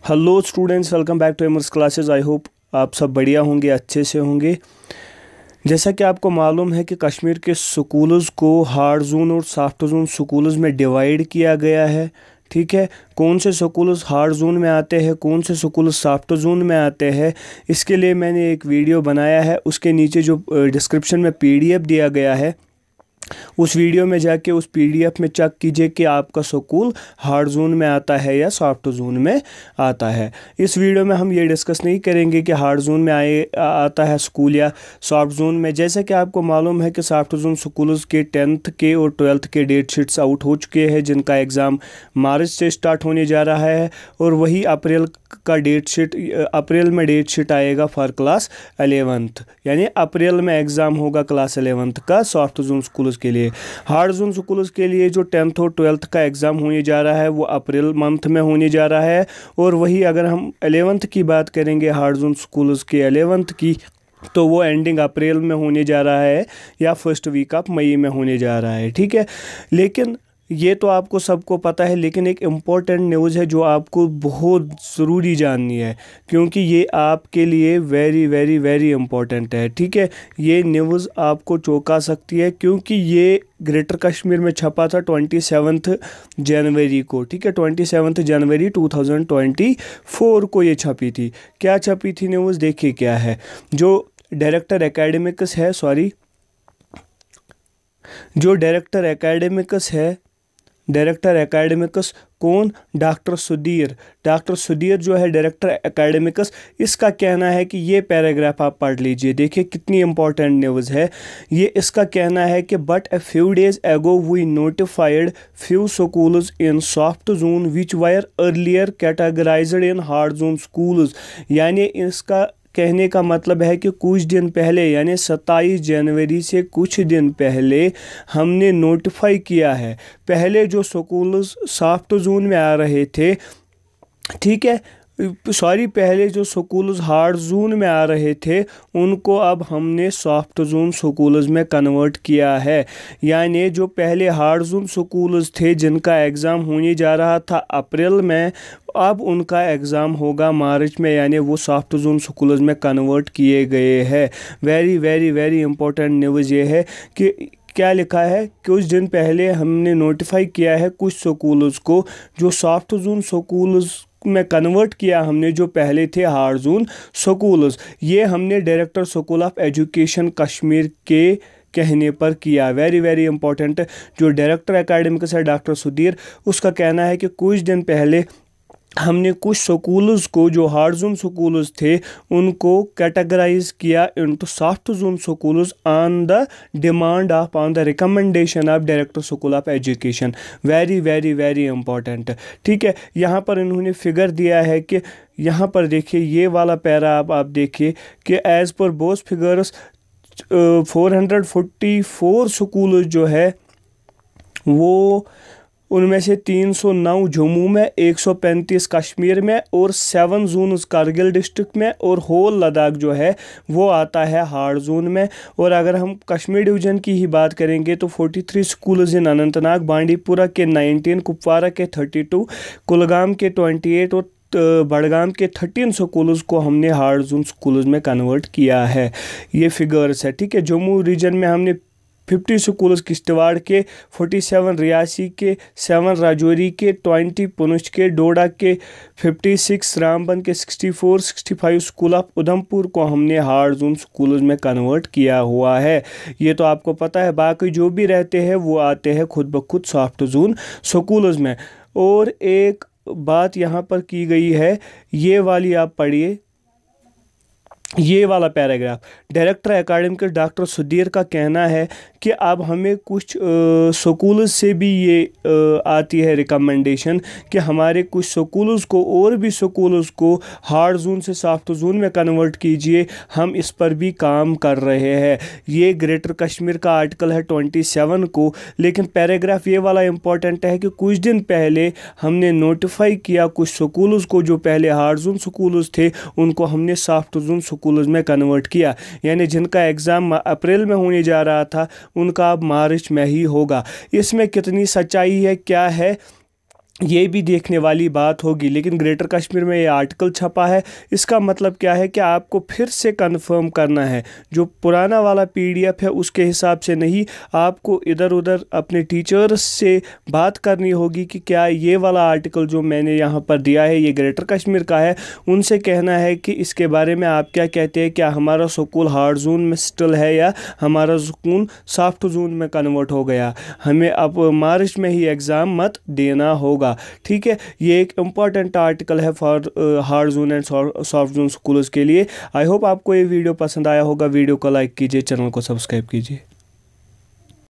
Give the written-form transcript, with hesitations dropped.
Hello students, welcome back to Emmer's classes. I hope आप सब बढ़िया होंगे, अच्छे से होंगे। जैसा कि आपको मालूम है कि कश्मीर के स्कूल्स को हार्ड जोन और सॉफ्ट जोन स्कूल्स में डिवाइड किया गया है। ठीक है, कौन से स्कूल्स हार्ड जोन में आते हैं, कौन से स्कूल्स सॉफ्ट जोन में आते हैं, इसके लिए मैंने एक वीडियो बनाया है। उसके नीचे जो डिस्क्रिप्शन में पीडीएफ दिया गया है, उस वीडियो में जाके उस पीडीएफ में चेक कीजिए कि आपका स्कूल हार्ड जोन में आता है या सॉफ्ट जोन में आता है। इस वीडियो में हम ये डिस्कस नहीं करेंगे कि हार्ड जोन में आता है स्कूल या सॉफ्ट जोन में। जैसे कि आपको मालूम है कि सॉफ्ट जोन स्कूल्स के 10th के और 12th के डेट शीट्स आउट हो चुके हैं, जिनका एग्ज़ाम मार्च से स्टार्ट होने जा रहा है, और वही अप्रैल का डेट शीट, अप्रैल में डेट शीट आएगा फॉर क्लास 11th, यानी अप्रैल में एग्ज़ाम होगा क्लास 11th का सॉफ्ट जोन स्कूल्स के लिए। हार्ड जोन स्कूल्स के लिए जो 10th और 12th का एग्ज़ाम होने जा रहा है वो अप्रैल मंथ में होने जा रहा है। और वही अगर हम 11th की बात करेंगे, हार्ड जोन स्कूल्स के 11th की, तो वो एंडिंग अप्रैल में होने जा रहा है या फर्स्ट वीक ऑफ मई में होने जा रहा है। ठीक है, लेकिन ये तो आपको सबको पता है, लेकिन एक इम्पॉर्टेंट न्यूज़ है जो आपको बहुत ज़रूरी जाननी है, क्योंकि ये आपके लिए वेरी वेरी वेरी इम्पॉर्टेंट है। ठीक है, ये न्यूज़ आपको चौंका सकती है, क्योंकि ये ग्रेटर कश्मीर में छपा था 27 जनवरी को। ठीक है, 27 जनवरी 2024 को ये छपी थी। क्या छपी थी न्यूज़, देखिए क्या है। जो डायरेक्टर एकेडमिक्स है, डायरेक्टर एकेडमिक्स कौन? डॉक्टर सुधीर जो है डायरेक्टर एकेडमिक्स, इसका कहना है कि ये पैराग्राफ आप पढ़ लीजिए, देखिए कितनी इंपॉर्टेंट न्यूज़ है ये। इसका कहना है कि but a few days ago we notified few schools in soft zone which were earlier categorised in hard zone schools. यानी इसका कहने का मतलब है कि कुछ दिन पहले, यानी 27 जनवरी से कुछ दिन पहले हमने नोटिफाई किया है। पहले जो स्कूल्स सॉफ्ट जोन में आ रहे थे, ठीक है, पहले जो स्कूल्स हार्ड जोन में आ रहे थे, उनको अब हमने सॉफ्ट जोन स्कूल्स में कन्वर्ट किया है। यानी जो पहले हार्ड जोन स्कूल्स थे जिनका एग्ज़ाम होने जा रहा था अप्रैल में, अब उनका एग्ज़ाम होगा मार्च में, यानी वो सॉफ्ट जोन स्कूल्स में कन्वर्ट किए गए हैं। Very very very important news ये है कि क्या लिखा है, कुछ दिन पहले हमने नोटिफाई किया है कुछ स्कूल्स को, जो सॉफ्ट जोन स्कूल्स में कन्वर्ट किया हमने, जो पहले थे हार्ड जोन स्कूल्स। ये हमने director school of education Kashmir के कहने पर किया। Very very important. जो डायरेक्टर एकेडमिक्स है डॉक्टर सुधीर, उसका कहना है कि कुछ दिन पहले हमने कुछ स्कूल्स को, जो हार्ड जोन स्कूल्स थे, उनको कैटेगराइज किया into soft zone schools on the demand of, on the recommendation of director school of education. Very very very important. ठीक है, यहाँ पर इन्होंने फिगर दिया है कि यहाँ पर देखिए, ये वाला पैरा आप देखिए कि as per both figures 444 school जो है वो, उनमें से 309 जम्मू में, 135 कश्मीर में, और 7 जोन कारगिल डिस्ट्रिक्ट में, और होल लद्दाख जो है वो आता है हार्ड जोन में। और अगर हम कश्मीर डिवीज़न की ही बात करेंगे तो 43 स्कूल्स इन अनंतनाग, बांडीपुरा के 19, कुपवारा के 32, कुलगाम के 28 और बड़गाम के 13 स्कूल्स को हमने हार्ड जोन स्कूल्स में कन्वर्ट किया है। ये फिगर्स है। ठीक है, जम्मू रीजन में हमने 50 स्कूल्स, किश्तवाड़ के 47, रियासी के 7, राजौरी के 20, पुंछ के, डोडा के 56, रामबन के 64, 65 स्कूल ऑफ उधमपुर को हमने हार्ड जोन स्कूल्स में कन्वर्ट किया हुआ है। ये तो आपको पता है। बाकी जो भी रहते हैं वो आते हैं खुद ब खुद सॉफ्ट जोन स्कूल्स में। और एक बात यहाँ पर की गई है, ये वाली आप पढ़िए, ये वाला paragraph. Director academics doctor Sudhir का कहना है कि अब हमें कुछ स्कूल्स से भी ये आती है रिकमेंडेशन कि हमारे कुछ स्कूल्स को, और भी स्कूल्स को हार्ड जोन से सॉफ्ट जोन में कन्वर्ट कीजिए। हम इस पर भी काम कर रहे हैं। ये ग्रेटर कश्मीर का आर्टिकल है 27 को, लेकिन पैराग्राफ ये वाला इंपॉर्टेंट है कि कुछ दिन पहले हमने नोटिफाई किया कुछ स्कूल्स को, जो पहले हार्ड जोन स्कूल्स थे, उनको हमने सॉफ्ट जोन स्कूल्स में कन्वर्ट किया। यानी जिनका एग्ज़ाम अप्रैल में होने जा रहा था, उनका अब मार्च में ही होगा। इसमें कितनी सच्चाई है, क्या है, ये भी देखने वाली बात होगी। लेकिन ग्रेटर कश्मीर में ये आर्टिकल छपा है, इसका मतलब क्या है कि आपको फिर से कंफर्म करना है। जो पुराना वाला PDF है उसके हिसाब से नहीं, आपको इधर उधर अपने टीचर्स से बात करनी होगी कि क्या ये वाला आर्टिकल जो मैंने यहाँ पर दिया है ये ग्रेटर कश्मीर का है। उनसे कहना है कि इसके बारे में आप क्या कहते हैं, क्या हमारा स्कूल हार्ड जोन में स्टिल है या हमारा स्कूल सॉफ्ट जोन में कन्वर्ट हो गया, हमें अब मार्च में ही एग्ज़ाम मत देना होगा। ठीक है, ये एक इम्पॉर्टेंट आर्टिकल है for hard zone and soft zone schools के लिए। आई होप आपको ये वीडियो पसंद आया होगा। वीडियो को लाइक कीजिए, चैनल को सब्सक्राइब कीजिए।